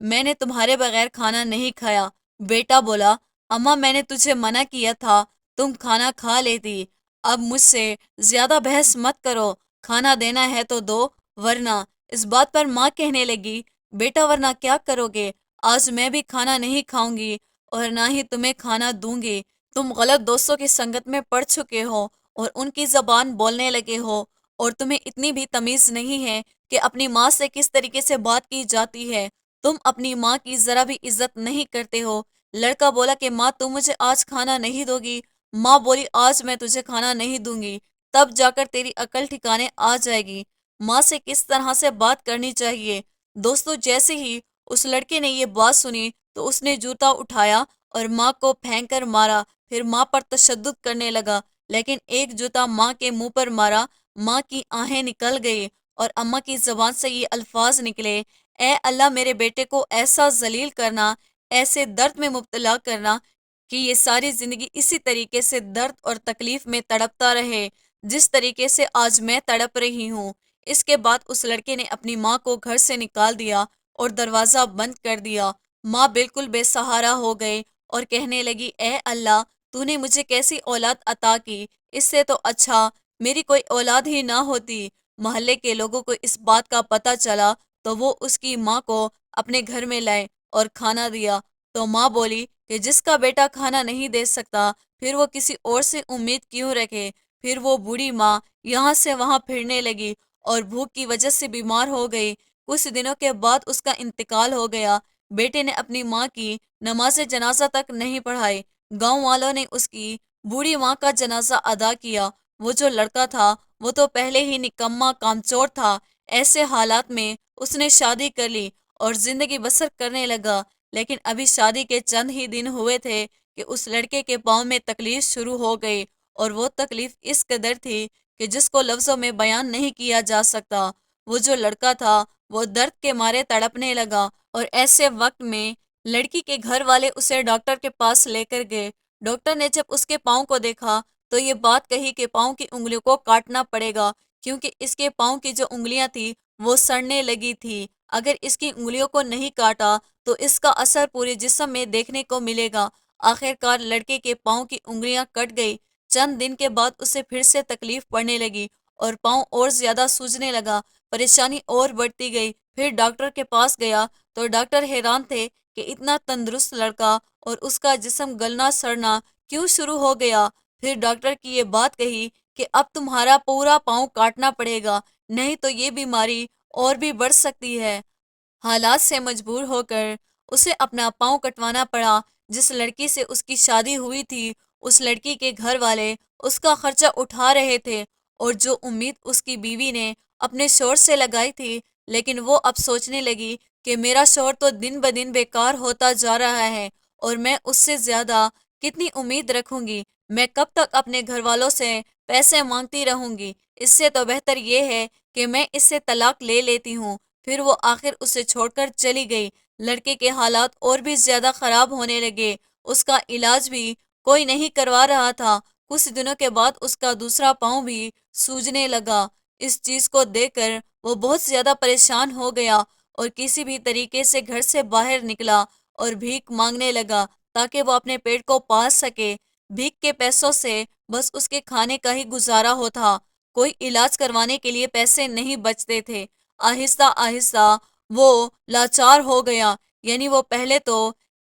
میں نے تمہارے بغیر کھانا نہیں کھایا۔ بیٹا بولا، اماں میں نے تجھے منع کیا تھا، تم کھانا کھا لیتی۔ اب مجھ سے زیادہ بحث مت کرو، کھانا دینا ہے تو دو، ورنہ۔ اس بات پر ماں کہنے لگی، بیٹا ورنہ کیا کرو گے؟ آج میں بھی کھانا نہیں کھاؤں گی اور نہ ہی تمہیں کھانا دوں گی۔ تم غلط دوستوں کی سنگت میں پڑ چکے ہو اور ان کی زبان بولنے لگے ہو، اور تمہیں اتنی بھی تمیز نہیں ہے کہ اپنی ماں سے کس طریقے سے بات کی جاتی ہے۔ تم اپنی ماں کی ذرا بھی عزت نہیں کرتے ہو۔ لڑکا بولا کہ ماں تم مجھے آج کھانا نہیں دو گی؟ ماں بولی آج میں تجھے کھانا نہیں دوں گی، تب جا کر تیری عقل ٹھکانے آ جائے گی۔ ماں سے کس طرح سے بات کرنی چاہیے۔ دوستو جیسے ہی اس لڑکے نے یہ بات سنی تو اس نے جوتا اٹھایا اور ماں کو پھینک کر مارا، پھر ماں پر تشدد کرنے لگا، لیکن ایک جوتا ماں کے منہ پر مارا، ماں کی آہیں نکل گئی اور اماں کی زبان سے یہ الفاظ نکلے، اے اللہ میرے بیٹے کو ایسا ذلیل کرنا، ایسے درد میں مبتلا کرنا کہ یہ ساری زندگی اسی طریقے سے درد اور تکلیف میں تڑپتا رہے جس طریقے سے آج میں تڑپ رہی ہوں۔ اس کے بعد اس لڑکے نے اپنی ماں کو گھر سے نکال دیا اور دروازہ بند کر دیا۔ ماں بالکل بے سہارا ہو گئی اور کہنے لگی، اے اللہ تو نے مجھے کیسی اولاد عطا کی، اس سے تو اچھا میری کوئی اولاد ہی نہ ہوتی۔ محلے کے لوگوں کو اس بات کا پتہ چلا تو وہ اس کی ماں کو اپنے گھر میں لائے اور کھانا دیا۔ تو ماں بولی کہ جس کا بیٹا کھانا نہیں دے سکتا پھر وہ کسی اور سے امید کیوں رکھے۔ پھر وہ بوڑھی ماں یہاں سے وہاں پھرنے لگی اور بھوک کی وجہ سے بیمار ہو گئی۔ کچھ دنوں کے بعد اس کا انتقال ہو گیا۔ بیٹے نے اپنی ماں کی نماز جنازہ تک نہیں پڑھائی۔ گاؤں والوں نے اس کی بوڑھی ماں کا جنازہ ادا کیا۔ وہ جو لڑکا تھا وہ تو پہلے ہی نکما کامچور تھا۔ ایسے حالات میں اس نے شادی کر لی اور زندگی بسر کرنے لگا، لیکن ابھی شادی کے چند ہی دن ہوئے تھے کہ اس لڑکے کے پاؤں میں تکلیف شروع ہو گئی، اور وہ تکلیف اس قدر تھی کہ جس کو لفظوں میں بیان نہیں کیا جا سکتا۔ وہ جو لڑکا تھا وہ درد کے مارے تڑپنے لگا، اور ایسے وقت میں لڑکی کے گھر والے اسے ڈاکٹر کے پاس لے کر گئے۔ ڈاکٹر نے جب اس کے پاؤں کو دیکھا تو یہ بات کہی کہ پاؤں کی انگلیوں کو کاٹنا پڑے گا، کیونکہ اس کے پاؤں کی جو انگلیاں تھی وہ سڑنے لگی تھی۔ اگر اس کی انگلیوں کو نہیں کاٹا تو اس کا اثر پورے جسم میں دیکھنے کو ملے گا۔ آخر کار لڑکے کے پاؤں کی انگلیاں کٹ گئی۔ چند دن کے بعد اسے پھر سے تکلیف پڑنے لگی اور پاؤں اور زیادہ سوجنے لگا، پریشانی اور بڑھتی گئی۔ پھر ڈاکٹر کے پاس گیا تو ڈاکٹر حیران تھے کہ اتنا تندرست لڑکا اور اس کا جسم گلنا سڑنا کیوں شروع ہو گیا۔ پھر ڈاکٹر کی یہ بات کہی کہ اب تمہارا پورا پاؤں کاٹنا پڑے گا، نہیں تو یہ بیماری اور بھی بڑھ سکتی ہے۔ حالات سے مجبور ہو کر اسے اپنا پاؤں کٹوانا پڑا۔ جس لڑکی سے اس کی شادی ہوئی تھی اس لڑکی کے گھر والے اس کا خرچہ اٹھا رہے تھے، اور جو امید اس کی بیوی نے اپنے شوہر سے لگائی تھی، لیکن وہ اب سوچنے لگی کہ میرا شوہر تو دن بدن بیکار ہوتا جا رہا ہے اور میں اس سے زیادہ کتنی امید رکھوں گی۔ میں کب تک اپنے گھر والوں سے پیسے مانگتی رہوں گی؟ اس سے تو بہتر یہ ہے کہ میں اس سے طلاق لے لیتی ہوں۔ پھر وہ آخر اسے چھوڑ کر چلی گئی۔ لڑکے کے حالات اور بھی زیادہ خراب ہونے لگے، اس کا علاج بھی کوئی نہیں کروا رہا تھا۔ کچھ دنوں کے بعد اس کا دوسرا پاؤں بھی سوجنے لگا۔ اس چیز کو دیکھ کر وہ بہت زیادہ پریشان ہو گیا اور کسی بھی طریقے سے گھر سے باہر نکلا اور بھیک مانگنے لگا تاکہ وہ اپنے پیٹ کو پال سکے۔ بھیک کے پیسوں سے بس اس کے کھانے کا ہی گزارا ہوتا، کوئی علاج کروانے کے لیے پیسے نہیں بچتے تھے۔ آہستہ آہستہ وہ لاچار ہو گیا، یعنی وہ پہلے تو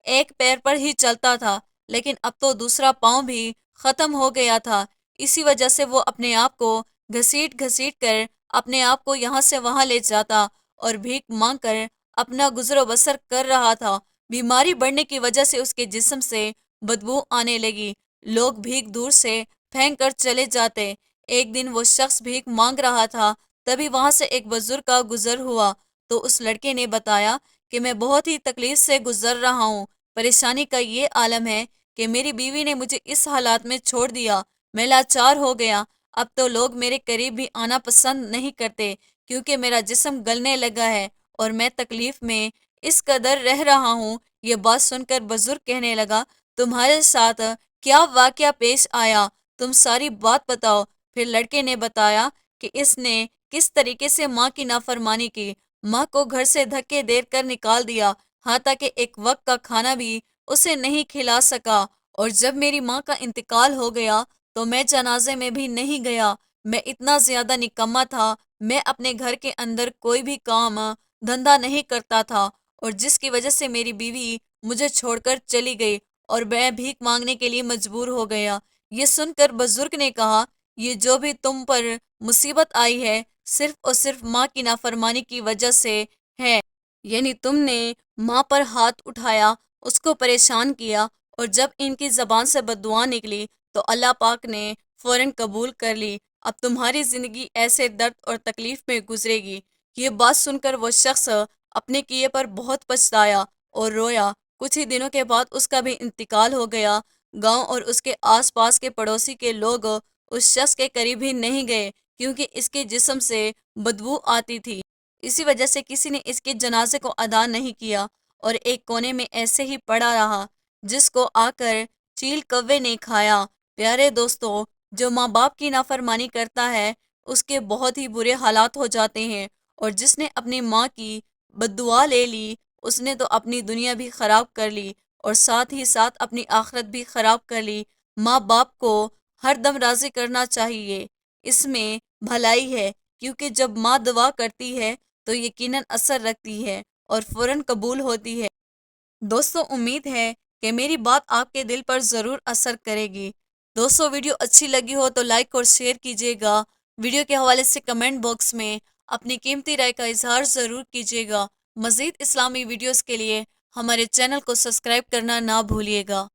ایک پیر پر ہی چلتا تھا، لیکن اب تو دوسرا پاؤں بھی ختم ہو گیا تھا۔ اسی وجہ سے وہ اپنے آپ کو گھسیٹ گھسیٹ کر اپنے آپ کو یہاں سے وہاں لے جاتا اور بھیک مانگ کر اپنا گزر و بسر کر رہا تھا۔ بیماری بڑھنے کی وجہ سے اس کے جسم سے بدبو آنے لگی، لوگ بھیک دور سے پھینک کر چلے جاتے۔ ایک دن وہ شخص بھیک مانگ رہا تھا، تبھی وہاں سے ایک بزرگ کا گزر ہوا تو اس لڑکے نے بتایا کہ میں بہت ہی تکلیف سے گزر رہا ہوں۔ پریشانی کا یہ عالم ہے کہ میری بیوی نے مجھے اس حالات میں چھوڑ دیا، میں لاچار ہو گیا۔ اب تو لوگ میرے قریب بھی آنا پسند نہیں کرتے کیونکہ میرا جسم گلنے لگا ہے اور میں تکلیف میں اس قدر رہ رہا ہوں۔ یہ بات سن کر بزرگ کہنے لگا، تمہارے ساتھ کیا واقعہ پیش آیا؟ تم ساری بات بتاؤ۔ پھر لڑکے نے بتایا کہ اس نے کس طریقے سے ماں کی نافرمانی کی، ماں کو گھر سے دھکے دے کر نکال دیا، حتیٰ کہ ایک وقت کا کھانا بھی اسے نہیں کھلا سکا۔ اور جب میری ماں کا انتقال ہو گیا تو میں جنازے میں بھی نہیں گیا۔ میں اتنا زیادہ نکما تھا، میں اپنے گھر کے اندر کوئی بھی کام دھندا نہیں کرتا تھا، اور جس کی وجہ سے میری بیوی مجھے چھوڑ کر چلی گئی اور میں بھیک مانگنے کے لیے مجبور ہو گیا۔ یہ سن کر بزرگ نے کہا، یہ جو بھی تم پر مصیبت آئی ہے صرف اور صرف ماں کی نافرمانی کی وجہ سے ہے، یعنی تم نے ماں پر ہاتھ اٹھایا، اس کو پریشان کیا، اور جب ان کی زبان سے بد دعا نکلی تو اللہ پاک نے فوراً قبول کر لی۔ اب تمہاری زندگی ایسے درد اور تکلیف میں گزرے گی۔ یہ بات سن کر وہ شخص اپنے کیے پر بہت پچھتایا اور رویا۔ کچھ ہی دنوں کے بعد اس کا بھی انتقال ہو گیا۔ گاؤں اور اس کے آس پاس کے پڑوسی کے لوگ اس شخص کے قریب ہی نہیں گئے کیونکہ اس کے جسم سے بدبو آتی تھی۔ اسی وجہ سے کسی نے اس کے جنازے کو ادا نہیں کیا اور ایک کونے میں ایسے ہی پڑا رہا، جس کو آ کر چیل کوے نے کھایا۔ پیارے دوستو، جو ماں باپ کی نافرمانی کرتا ہے اس کے بہت ہی برے حالات ہو جاتے ہیں، اور جس نے اپنی ماں کی بد دعا لے لی اس نے تو اپنی دنیا بھی خراب کر لی اور ساتھ ہی ساتھ اپنی آخرت بھی خراب کر لی۔ ماں باپ کو ہر دم راضی کرنا چاہیے، اس میں بھلائی ہے، کیونکہ جب ماں دعا کرتی ہے تو یقیناً اثر رکھتی ہے اور فوراً قبول ہوتی ہے۔ دوستو، امید ہے کہ میری بات آپ کے دل پر ضرور اثر کرے گی۔ دوستو، ویڈیو اچھی لگی ہو تو لائک اور شیئر کیجیے گا۔ ویڈیو کے حوالے سے کمنٹ باکس میں اپنی قیمتی رائے کا اظہار ضرور کیجیے گا۔ مزید اسلامی ویڈیوز کے لیے ہمارے چینل کو سبسکرائب کرنا نہ بھولیے گا۔